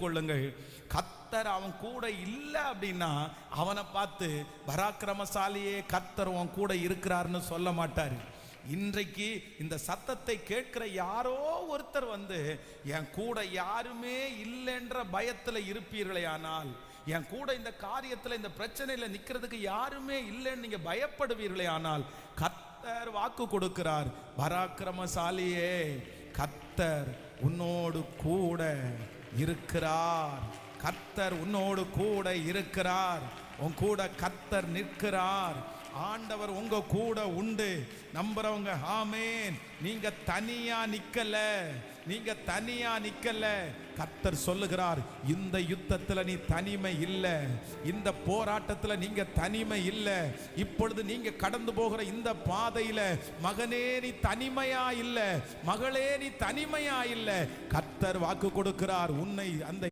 கொள்ளுங்கள். கர்த்தர் அவன் கூட இல்லை அப்படின்னா அவனை பார்த்து பராக்கிரமசாலியே கர்த்தர் அவன் கூட இருக்கிறார்னு சொல்ல மாட்டார். இன்றைக்கு இந்த சத்தத்தை கேட்கிற யாரோ ஒருத்தர் என் கூட யாருமே இல்லைன்ற பயத்தில் இருப்பீர்களே, ஆனால் என் கூட இந்த காரியத்தில் இந்த பிரச்சனையில நிக்கிறதுக்கு யாருமே இல்லைன்னு நீங்க பயப்படுவீர்களே, ஆனால் கர்த்தர் வாக்கு கொடுக்கிறார், பராக்கிரமசாலியே கர்த்தர் உன்னோடு கூட இருக்கிறார். கர்த்தர் உன்னோடு கூட இருக்கிறார். உன் கூட கர்த்தர் நிற்கிறார். ஆண்டவர் உங்க கூட உண்டு. நம்புறவங்க ஆமேன். நீங்க தனியா நிக்கல, நீங்க தனியா நிக்கல. கர்த்தர் சொல்லுகிறார், இந்த யுத்தத்துல நீ தனிமை இல்லை, இந்த போராட்டத்துல நீங்க தனிமை இல்லை. இப்பொழுது நீங்க கடந்து போகிற இந்த பாதையில மகனே நீ தனிமையா இல்லை, மகளே நீ தனிமையா இல்லை. கர்த்தர் வாக்கு கொடுக்கிறார், உன்னை அந்த